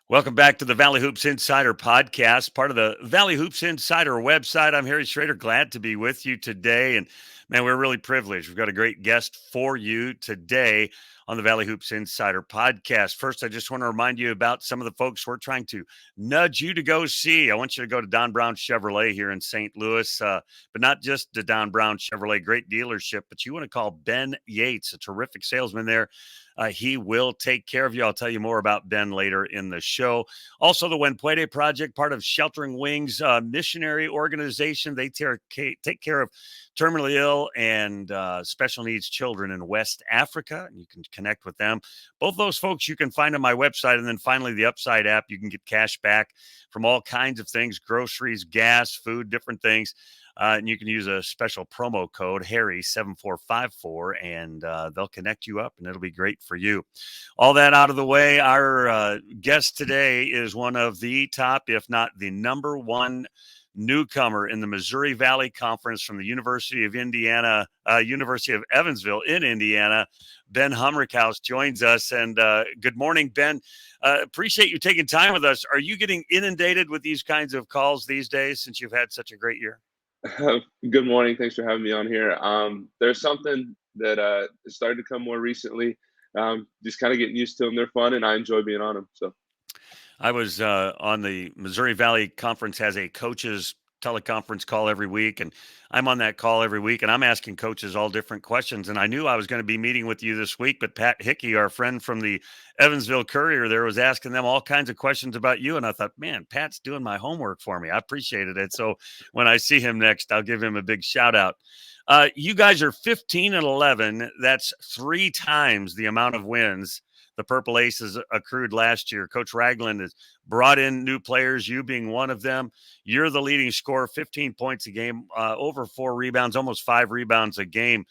Welcome back to the Valley Hoops Insider podcast, part of the Valley Hoops Insider website. I'm Harry Schroeder, glad to be with you today. And man, we're really privileged. We've got a great guest for you today on the Valley Hoops Insider podcast. First, I just want to remind you about some of the folks we're trying to nudge you to go see. I want you to go to Don Brown Chevrolet here in St. Louis, but not just the Don Brown Chevrolet, great dealership, but you want to call Ben Yates, a terrific salesman there. He will take care of you. I'll tell you more about Ben later in the show. Also, the When Puede Project, part of Sheltering Wings missionary organization. They take care of terminally ill and special needs children in West Africa. You can connect with them. Both those folks you can find on my website. And then finally, the Upside app. You can get cash back from all kinds of things, groceries, gas, food, different things. And you can use a special promo code, Harry7454, and they'll connect you up, and it'll be great for you. All that out of the way, our guest today is one of the top, if not the number one newcomer in the Missouri Valley Conference from the University of Indiana, University of Evansville in Indiana. Ben Humrichous joins us. And good morning, Ben. Appreciate you taking time with us. Are you getting inundated with these kinds of calls these days since you've had such a great year? Good morning. Thanks for having me on here. There's something that started to come more recently. Just kind of getting used to them. They're fun, and I enjoy being on them. So, I was on the Missouri Valley Conference has a coaches teleconference call every week, and I'm on that call every week, and I'm asking coaches all different questions. And I knew I was going to be meeting with you this week, but Pat Hickey, our friend from the Evansville Courier, there was asking them all kinds of questions about you. And I thought, man, Pat's doing my homework for me. I appreciated it. So when I see him next, I'll give him a big shout out. You guys are 15-11. That's 3 times the amount of wins the Purple Aces accrued last year. Coach Ragland has brought in new players, you being one of them. You're the leading scorer, 15 points a game, over 4 rebounds, almost 5 rebounds a game.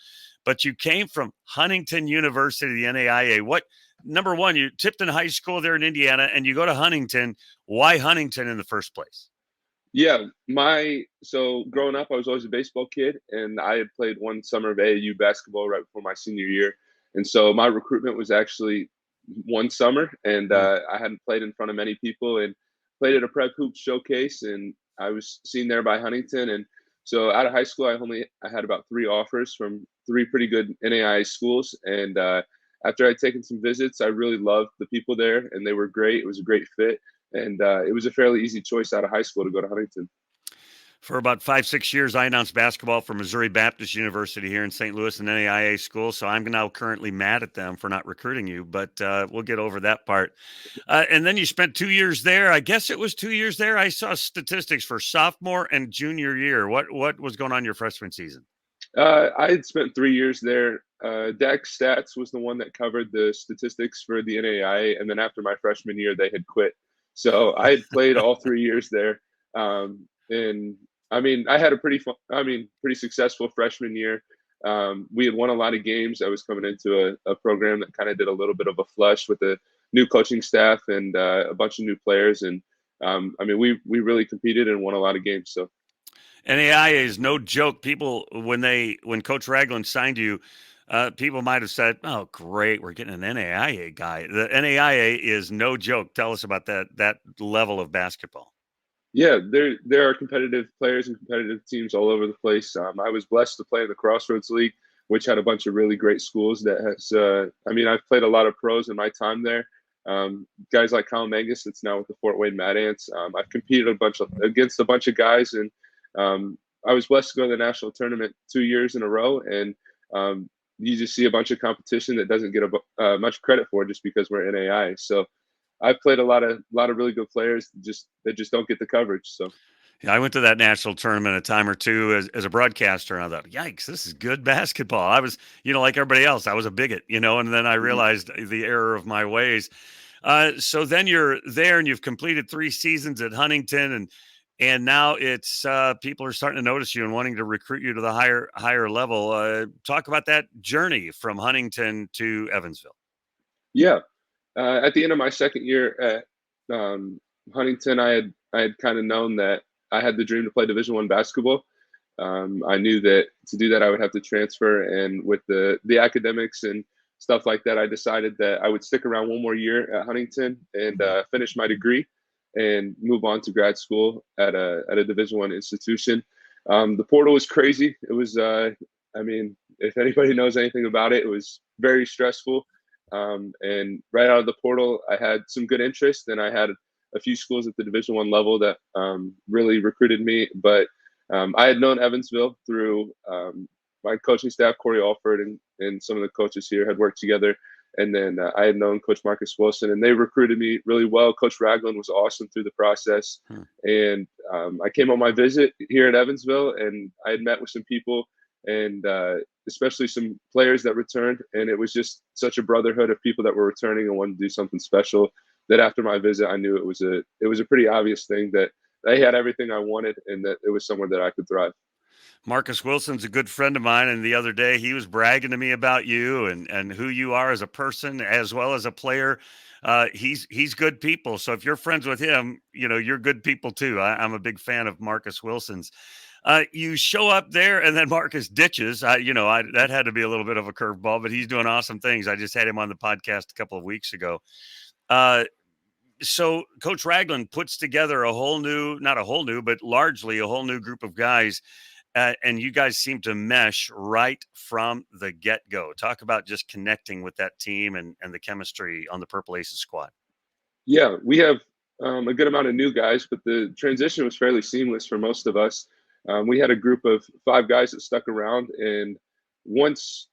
But you came from Huntington University, the NAIA. What, number one, you Tipton High School there in Indiana, and you go to Huntington. Why Huntington in the first place? yeah, so growing up, I was always a baseball kid, and I had played one summer of AAU basketball right before my senior year. And so my recruitment was actually one summer, and I hadn't played in front of many people, and played at a prep hoop showcase, and I was seen there by Huntington. And so out of high school, I had about 3 offers from 3 pretty good NAIA schools. And after I'd taken some visits, I really loved the people there, and they were great. It was a great fit, and it was a fairly easy choice out of high school to go to Huntington. For about 5-6 years, I announced basketball for Missouri Baptist University here in St. Louis, an NAIA school. So I'm now currently mad at them for not recruiting you, but we'll get over that part. And then you spent 2 years there. I guess it was 2 years there. I saw statistics for sophomore and junior year. What was going on your freshman season? I had spent 3 years there. Dex Stats was the one that covered the statistics for the NAIA, and then after my freshman year, they had quit. So I had played all 3 years there. And I mean, I had a pretty successful freshman year. We had won a lot of games. I was coming into a program that kind of did a little bit of a flush with the new coaching staff and a bunch of new players. And we really competed and won a lot of games. So NAIA is no joke. People, when Coach Ragland signed you, people might have said, "Oh, great, we're getting an NAIA guy." The NAIA is no joke. Tell us about that level of basketball. Yeah, there are competitive players and competitive teams all over the place. I was blessed to play in the Crossroads League, which had a bunch of really great schools. I've played a lot of pros in my time there. Guys like Kyle Mangus, that's now with the Fort Wayne Mad Ants. I've competed against a bunch of guys, and I was blessed to go to the national tournament 2 years in a row. And you just see a bunch of competition that doesn't get much credit for just because we're NAI. So I've played a lot of really good players that just don't get the coverage. So yeah, I went to that national tournament a time or two as a broadcaster, and I thought, yikes, this is good basketball. I was, like everybody else, I was a bigot, and then I realized the error of my ways. So then you're there and you've completed 3 seasons at Huntington, and now it's people are starting to notice you and wanting to recruit you to the higher level. Talk about that journey from Huntington to Evansville. Yeah. At the end of my second year at Huntington, I had kind of known that I had the dream to play Division I basketball. I knew that to do that, I would have to transfer, and with the academics and stuff like that, I decided that I would stick around one more year at Huntington and finish my degree and move on to grad school at a Division I institution. The portal was crazy. It was, I mean, if anybody knows anything about it, it was very stressful. And right out of the portal, I had some good interest, and I had a few schools at the Division I level that really recruited me. But I had known Evansville through my coaching staff. Corey Alford and some of the coaches here had worked together. And then I had known Coach Marcus Wilson, and they recruited me really well. Coach Ragland was awesome through the process. And I came on my visit here in Evansville, and I had met with some people, and especially some players that returned. And it was just such a brotherhood of people that were returning and wanted to do something special, that after my visit, I knew it was a pretty obvious thing that they had everything I wanted, and that it was somewhere that I could thrive. Marcus Wilson's a good friend of mine, and the other day he was bragging to me about you and who you are as a person as well as a player. He's good people. So if you're friends with him, you're good people too. I'm a big fan of Marcus Wilson's. You show up there, and then Marcus ditches. That had to be a little bit of a curveball, but he's doing awesome things. I just had him on the podcast a couple of weeks ago. So Coach Ragland puts together not a whole new, but largely a whole new group of guys. And you guys seem to mesh right from the get-go. Talk about just connecting with that team and the chemistry on the Purple Aces squad. Yeah, we have a good amount of new guys, but the transition was fairly seamless for most of us. We had a group of 5 guys that stuck around, and once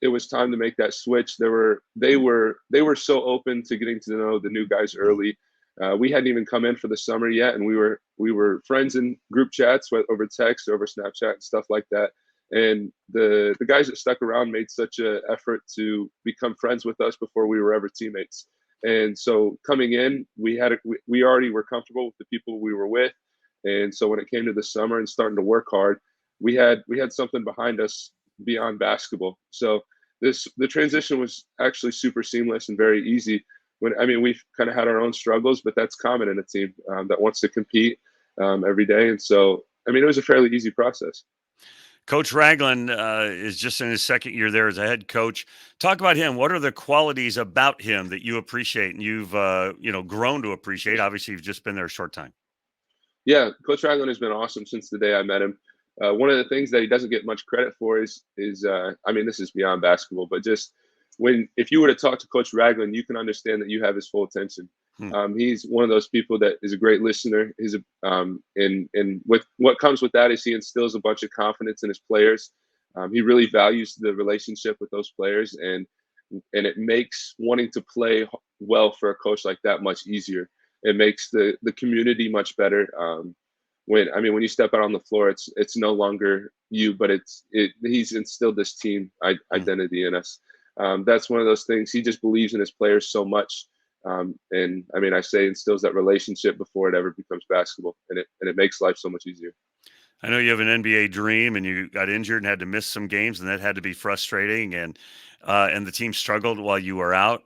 it was time to make that switch, they were so open to getting to know the new guys early. We hadn't even come in for the summer yet, and we were friends in group chats over text, over Snapchat, and stuff like that. And the guys that stuck around made such an effort to become friends with us before we were ever teammates. And so coming in, we already were comfortable with the people we were with. And so when it came to the summer and starting to work hard, we had something behind us beyond basketball. So the transition was actually super seamless and very easy. We've kind of had our own struggles, but that's common in a team that wants to compete every day. And so, it was a fairly easy process. Coach Ragland is just in his second year there as a head coach. Talk about him. What are the qualities about him that you appreciate and you've grown to appreciate? Obviously, you've just been there a short time. Yeah, Coach Ragland has been awesome since the day I met him. One of the things that he doesn't get much credit for is this is beyond basketball, but just if you were to talk to Coach Ragland, you can understand that you have his full attention. He's one of those people that is a great listener. And with what comes with that is he instills a bunch of confidence in his players. He really values the relationship with those players, and it makes wanting to play well for a coach like that much easier. It makes the community much better. When you step out on the floor, it's no longer you, but he's instilled this team identity in us. That's one of those things. He just believes in his players so much. I say instills that relationship before it ever becomes basketball, and it makes life so much easier. I know you have an NBA dream, and you got injured and had to miss some games, and that had to be frustrating. And the team struggled while you were out.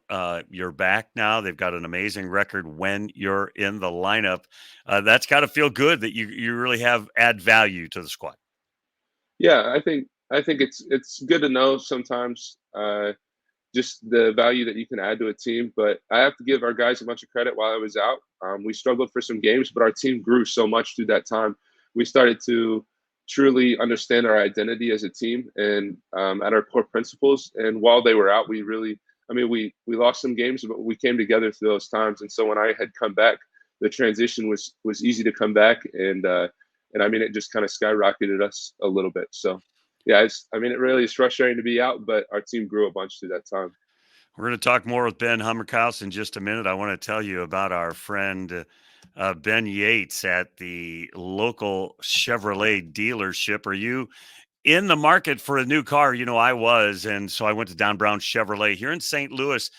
You're back now. They've got an amazing record when you're in the lineup. That's got to feel good that you really add value to the squad. Yeah, I think it's good to know sometimes just the value that you can add to a team. But I have to give our guys a bunch of credit while I was out. We struggled for some games, but our team grew so much through that time. We started to truly understand our identity as a team and at our core principles. And while they were out, we lost some games, but we came together through those times. And so when I had come back, the transition was easy to come back. And it just kind of skyrocketed us a little bit. So, yeah, it really is frustrating to be out, but our team grew a bunch through that time. We're going to talk more with Ben Humrichous in just a minute. I want to tell you about our friend Ben Yates at the local Chevrolet dealership. Are you in the market for a new car? I was, and so I went to Don Brown Chevrolet here in St. Louis.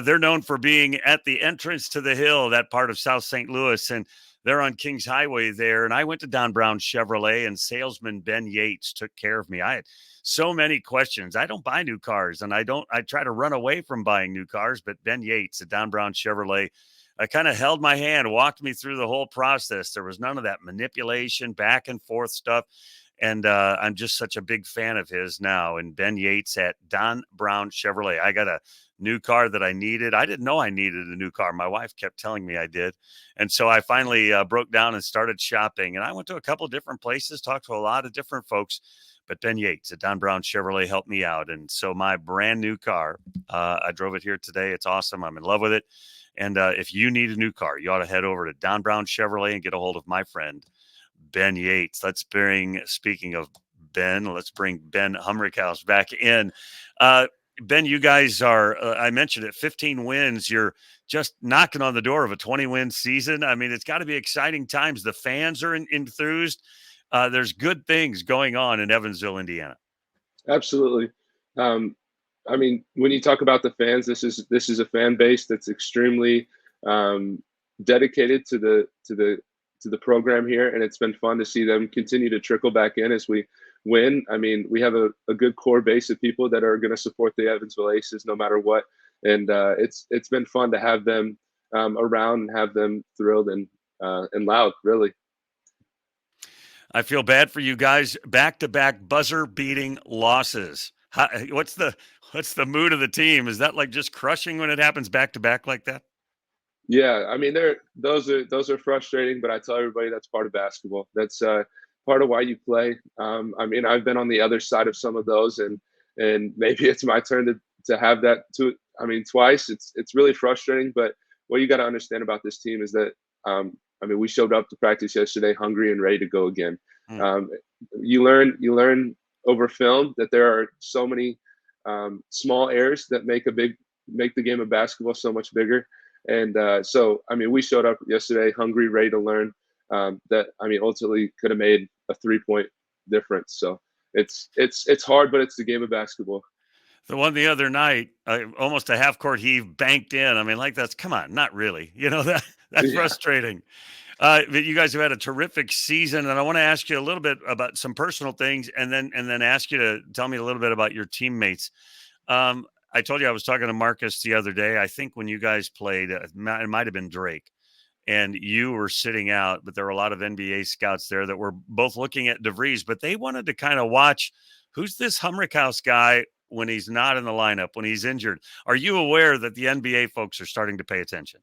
They're known for being at the entrance to the hill, that part of South St. Louis, and they're on Kings Highway there. And I went to Don Brown Chevrolet, and salesman Ben Yates took care of me. I had so many questions. I don't buy new cars, and I try to run away from buying new cars, but Ben Yates at Don Brown Chevrolet kind of held my hand, walked me through the whole process. There was none of that manipulation, back and forth stuff. And I'm just such a big fan of his now. And Ben Yates at Don Brown Chevrolet. I got a new car that I needed. I didn't know I needed a new car. My wife kept telling me I did. And so I finally broke down and started shopping. And I went to a couple of different places, talked to a lot of different folks. But Ben Yates at Don Brown Chevrolet helped me out. And so my brand new car, I drove it here today. It's awesome. I'm in love with it. And if you need a new car, you ought to head over to Don Brown Chevrolet and get a hold of my friend, Ben Yates. Speaking of Ben, let's bring Ben Humrichous back in. Ben, you guys are, I mentioned it, 15 wins. You're just knocking on the door of a 20-win season. I mean, it's got to be exciting times. The fans are enthused. There's good things going on in Evansville, Indiana. Absolutely. I mean, when you talk about the fans, this is a fan base that's extremely dedicated to the program here, and it's been fun to see them continue to trickle back in as we win. I mean, we have a good core base of people that are going to support the Evansville Aces no matter what, and it's been fun to have them around and have them thrilled and loud, really. I feel bad for you guys. Back-to-back buzzer-beating losses. What's the mood of the team? Is that like just crushing when it happens back-to-back like that? Yeah, I mean, those are frustrating, but I tell everybody that's part of basketball. That's part of why you play. I mean, I've been on the other side of some of those, and maybe it's my turn to have that too. I mean, twice. It's really frustrating, but what you got to understand about this team is that I mean, we showed up to practice yesterday hungry and ready to go again. You learn over film that there are so many small errors that make the game of basketball so much bigger. And so, I mean, we showed up yesterday hungry, ready to learn. That, I mean, ultimately could have made a 3-point difference. So it's hard, but it's the game of basketball. The one the other night, almost a half-court heave banked in. I mean, like come on, not really. You know, that's Yeah. frustrating. But you guys have had a terrific season, and I want to ask you a little bit about some personal things, and then ask you to tell me a little bit about your teammates. I told you I was talking to Marcus the other day. I think when you guys played, it might have been Drake, and you were sitting out, but there were a lot of NBA scouts there that were both looking at DeVries, but they wanted to kind of watch who's this Humrichous guy when he's not in the lineup, when he's injured. Are you aware that the NBA folks are starting to pay attention?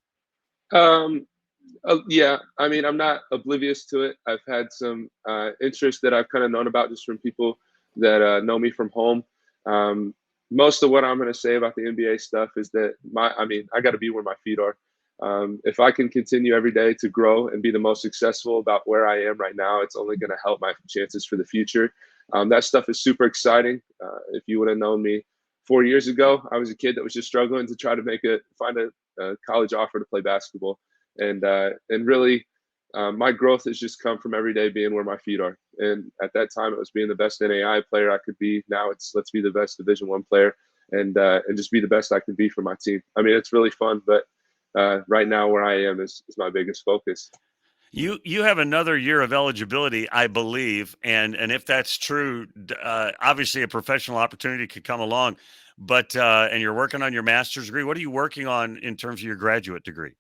Yeah, I mean, I'm not oblivious to it. I've had some interest that I've kind of known about just from people that know me from home. Most of what I'm going to say about the NBA stuff is that I got to be where my feet are. If I can continue every day to grow and be the most successful about where I am right now, it's only going to help my chances for the future. That stuff is super exciting. If you would have known me 4 years ago, I was a kid that was just struggling to try to find a college offer to play basketball. And really, my growth has just come from every day being where my feet are. And at that time, it was being the best NAI player I could be. Now it's let's be the best Division I player and just be the best I can be for my team. I mean, it's really fun, but right now where I am is my biggest focus. You have another year of eligibility, I believe, and if that's true, obviously a professional opportunity could come along. But and you're working on your master's degree. What are you working on in terms of your graduate degree?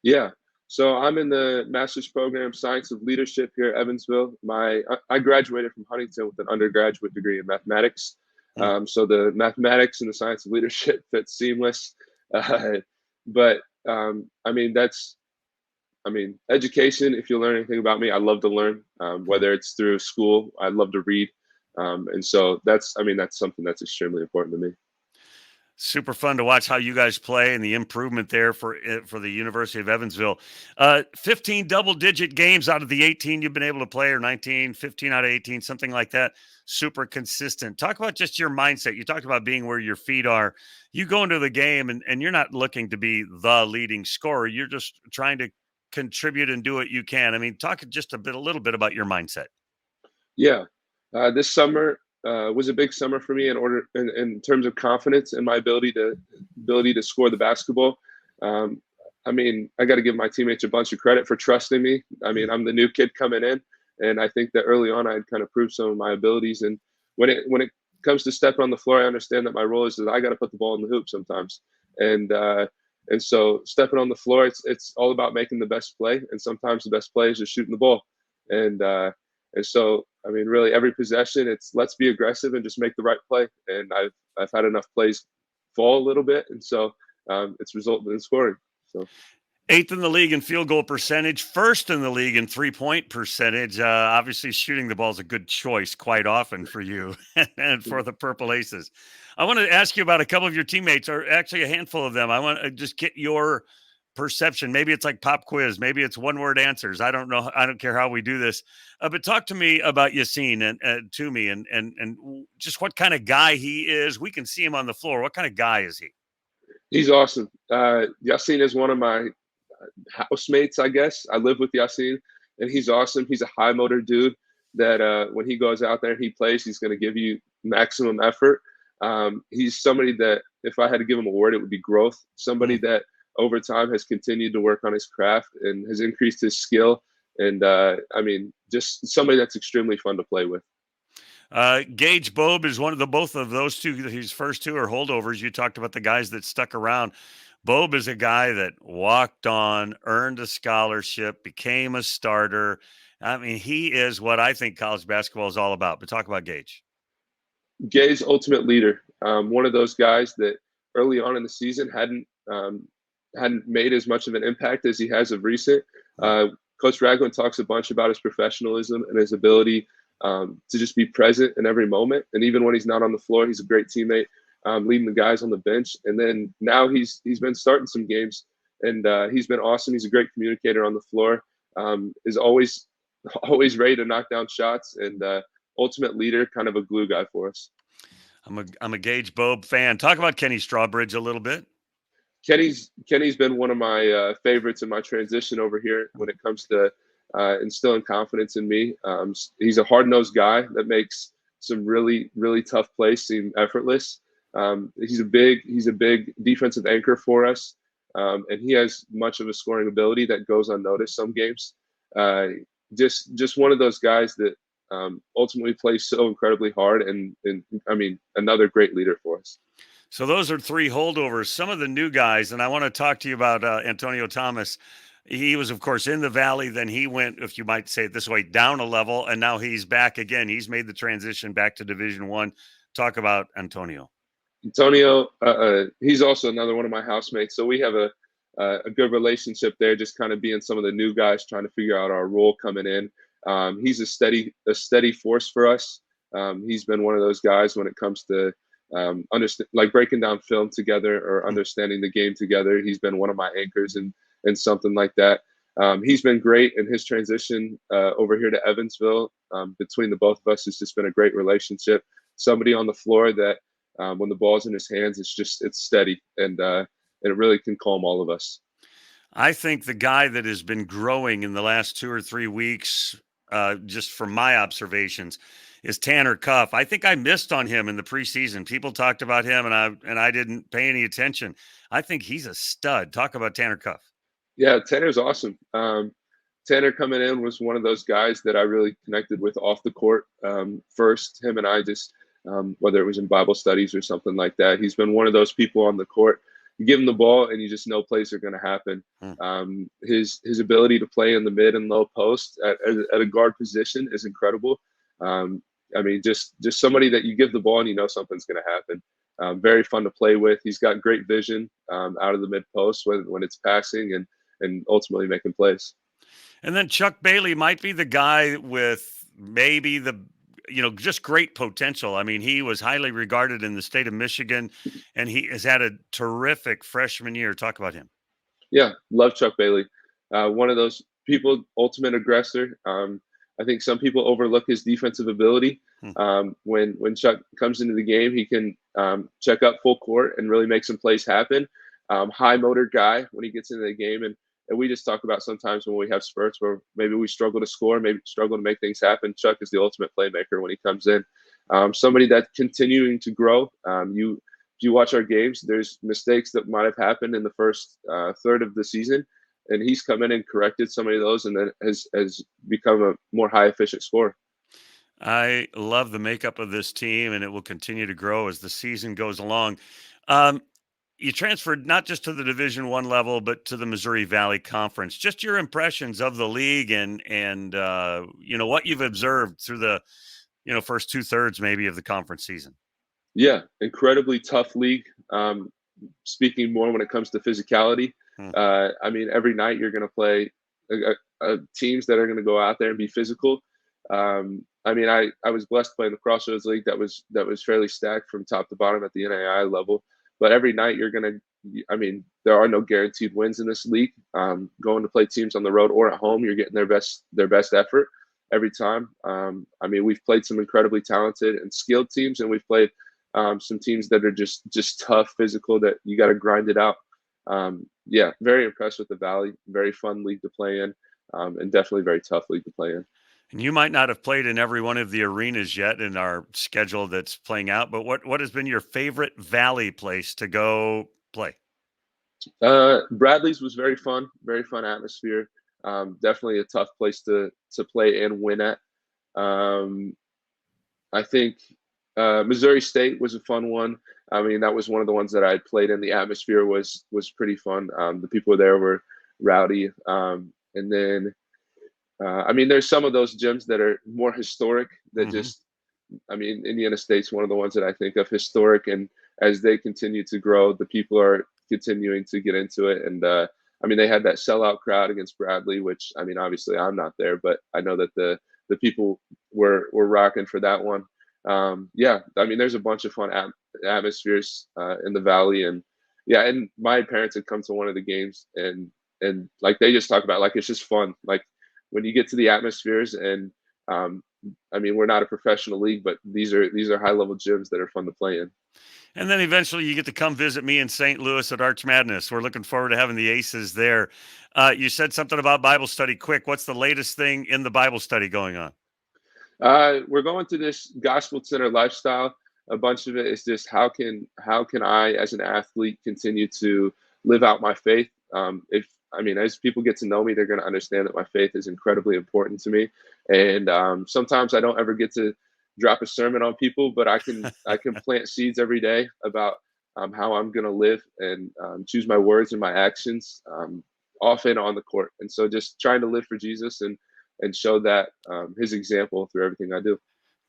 Yeah. So I'm in the master's program, Science of Leadership here at Evansville. I graduated from Huntington with an undergraduate degree in mathematics. So the mathematics and the science of leadership fit seamless. But I mean, education, if you learn anything about me, I love to learn, whether it's through school, I love to read. And so that's something that's extremely important to me. Super fun to watch how you guys play and the improvement there for the University of Evansville. 15 double-digit games out of the 18 you've been able to play, or 19, 15 out of 18, something like that. Super consistent. Talk about just your mindset. You talked about being where your feet are. You go into the game, and you're not looking to be the leading scorer. You're just trying to contribute and do what you can. I mean, talk just a little bit about your mindset. Yeah. This summer was a big summer for me in terms of confidence and my ability to score the basketball. I mean, I got to give my teammates a bunch of credit for trusting me. I mean, I'm the new kid coming in, and I think that early on I had kind of proved some of my abilities. And when it comes to stepping on the floor, I understand that my role is that I got to put the ball in the hoop sometimes. And so stepping on the floor, it's all about making the best play. And sometimes the best play is just shooting the ball. And And so, I mean, really every possession, it's let's be aggressive and just make the right play. And I've had enough plays fall a little bit, and so it's resulted in scoring. So Eighth in the league in field goal percentage, first in the league in 3-point percentage. Obviously, shooting the ball is a good choice quite often for you and for the Purple Aces. I want to ask you about a couple of your teammates, or actually a handful of them. I want to just get your perception. Maybe it's like pop quiz. Maybe it's one-word answers. I don't know. I don't care how we do this. But talk to me about Yassine and to me, and just what kind of guy he is. We can see him on the floor. What kind of guy is he? he's awesome. Yassine is one of my housemates, I guess. I live with Yassine, and he's awesome. He's a high motor dude that when he goes out there and he plays, he's going to give you maximum effort. He's somebody that if I had to give him a word, it would be growth. Somebody that over time has continued to work on his craft and has increased his skill. And I mean, just somebody that's extremely fun to play with. Gage Bobe is one of the both of those two. His first two are holdovers. You talked about the guys that stuck around. Bobe is a guy that walked on, earned a scholarship, became a starter. I mean, he is what I think college basketball is all about. But talk about Gage. Gay's ultimate leader. One of those guys that early on in the season hadn't made as much of an impact as he has of recent. Coach Ragland talks a bunch about his professionalism and his ability to just be present in every moment. And even when he's not on the floor, he's a great teammate, leading the guys on the bench. And then now he's been starting some games, and he's been awesome. He's a great communicator on the floor. Is always ready to knock down shots, and ultimate leader, kind of a glue guy for us. I'm a Gage Bobe fan. Talk about Kenny Strawbridge a little bit. Kenny's been one of my favorites in my transition over here when it comes to instilling confidence in me. He's a hard-nosed guy that makes some really, really tough plays seem effortless. He's a big defensive anchor for us, and he has much of a scoring ability that goes unnoticed some games. Just one of those guys that ultimately plays so incredibly hard, and I mean, another great leader for us. So those are three holdovers. Some of the new guys, and I want to talk to you about Antonio Thomas. He was, of course, in the Valley. Then he went, if you might say it this way, down a level, and now he's back again. He's made the transition back to Division I. Talk about Antonio. Antonio, he's also another one of my housemates. So we have a good relationship there, just kind of being some of the new guys trying to figure out our role coming in. He's a steady force for us. He's been one of those guys when it comes to like breaking down film together or understanding the game together. He's been one of my anchors and something like that. He's been great in his transition over here to Evansville. Between the both of us, it's just been a great relationship. Somebody on the floor that when the ball's in his hands, it's steady, and it really can calm all of us. I think the guy that has been growing in the last 2 or 3 weeks, just from my observations, is Tanner Cuff. I think I missed on him in the preseason. People talked about him, and I didn't pay any attention. I think he's a stud. Talk about Tanner Cuff. Yeah, Tanner's awesome. Tanner coming in was one of those guys that I really connected with off the court. First, him and I just, whether it was in Bible studies or something like that, he's been one of those people on the court. You give him the ball and you just know plays are going to happen. His ability to play in the mid and low post at a guard position is incredible. I mean, just somebody that you give the ball and you know something's going to happen. Very fun to play with. He's got great vision out of the mid post when it's passing and ultimately making plays. And then Chuck Bailey might be the guy with maybe just great potential. I mean, he was highly regarded in the state of Michigan, and he has had a terrific freshman year. Talk about him. Yeah, love Chuck Bailey. One of those people, ultimate aggressor. I think some people overlook his defensive ability. When Chuck comes into the game, he can check up full court and really make some plays happen. High motor guy when he gets into the game. And we just talk about sometimes when we have spurts where maybe we struggle to score, maybe struggle to make things happen. Chuck is the ultimate playmaker when he comes in. Somebody that's continuing to grow. If you watch our games, there's mistakes that might have happened in the first third of the season. And he's come in and corrected some of those and then has become a more high efficient scorer. I love the makeup of this team, and it will continue to grow as the season goes along. you transferred not just to the Division I level, but to the Missouri Valley Conference. Just your impressions of the league and what you've observed through the first 2/3 maybe of the conference season. Yeah, incredibly tough league. Speaking more when it comes to physicality, I mean, every night you're going to play teams that are going to go out there and be physical. I mean, I was blessed playing the Crossroads League that was fairly stacked from top to bottom at the NAI level. But every night you're going to, I mean, there are no guaranteed wins in this league. Going to play teams on the road or at home, you're getting their best effort every time. I mean, we've played some incredibly talented and skilled teams, and we've played some teams that are just tough, physical, that you got to grind it out. Yeah, very impressed with the Valley. Very fun league to play in, and definitely very tough league to play in. And you might not have played in every one of the arenas yet in our schedule that's playing out, but what has been your favorite Valley place to go play? Bradley's was very fun atmosphere. Definitely a tough place to play and win at. I think Missouri State was a fun one. I mean, that was one of the ones that I played in. The atmosphere was pretty fun. The people there were rowdy. And then, I mean, there's some of those gyms that are more historic that I mean, Indiana State's one of the ones that I think of historic. And as they continue to grow, the people are continuing to get into it. And I mean, they had that sellout crowd against Bradley, which, I mean, obviously I'm not there, but I know that the people were rocking for that one. Yeah, I mean, there's a bunch of fun atmospheres in the Valley, and yeah, and my parents had come to one of the games, and like they just talk about, like, it's just fun. Like when you get to the atmospheres, and I mean, we're not a professional league, but these are high level gyms that are fun to play in. And then eventually you get to come visit me in St. Louis at Arch Madness. We're looking forward to having the Aces there. You said something about Bible study. Quick, what's the latest thing in the Bible study going on? We're going through this gospel-centered lifestyle. A bunch of it is just how can I, as an athlete, continue to live out my faith. As people get to know me, they're going to understand that my faith is incredibly important to me. And sometimes I don't ever get to drop a sermon on people, but I can plant seeds every day about how I'm going to live and choose my words and my actions off and on the court. And so just trying to live for Jesus and show that his example through everything I do.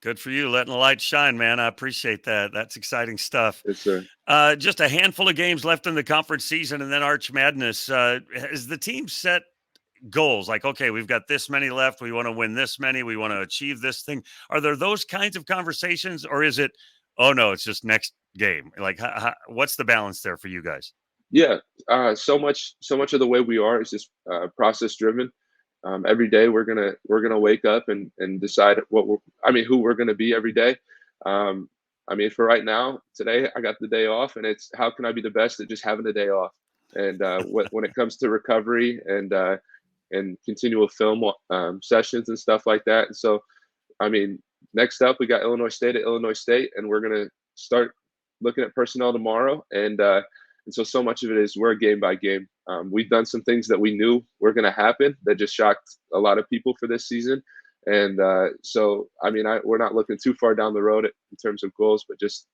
Good for you, letting the light shine, man. I appreciate that. That's exciting stuff. Yes, sir. Just a handful of games left in the conference season, and then Arch Madness. Has the team set goals? Like, okay, we've got this many left. We want to win this many. We want to achieve this thing. Are there those kinds of conversations, or is it, oh no, it's just next game? Like, what's the balance there for you guys? Yeah, so much of the way we are is just process driven. Every day we're gonna wake up and decide who we're gonna be every day. I mean, for right now, today I got the day off, and it's how can I be the best at just having a day off. And when it comes to recovery and continual film sessions and stuff like that. And so, I mean, next up we got Illinois State at Illinois State, and we're gonna start looking at personnel tomorrow. And so much of it is we're game by game. We've done some things that we knew were going to happen that just shocked a lot of people for this season. And so, I mean, we're not looking too far down the road in terms of goals, but just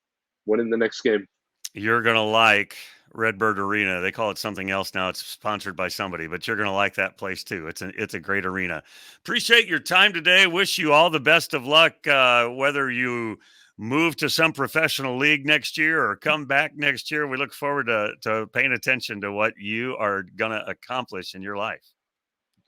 winning the next game. You're going to like Redbird Arena. They call it something else now. It's sponsored by somebody, but you're going to like that place too. It's a great arena. Appreciate your time today. Wish you all the best of luck, whether you move to some professional league next year or come back next year. We look forward to paying attention to what you are going to accomplish in your life.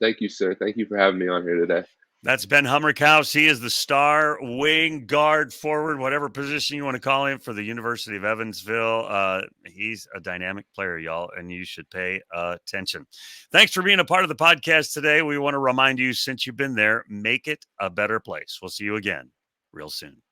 Thank you, sir. Thank you for having me on here today. That's Ben Humrichous. He is the star wing, guard, forward, whatever position you want to call him for the University of Evansville. He's a dynamic player, y'all, and you should pay attention. Thanks for being a part of the podcast today. We want to remind you, since you've been there, make it a better place. We'll see you again real soon.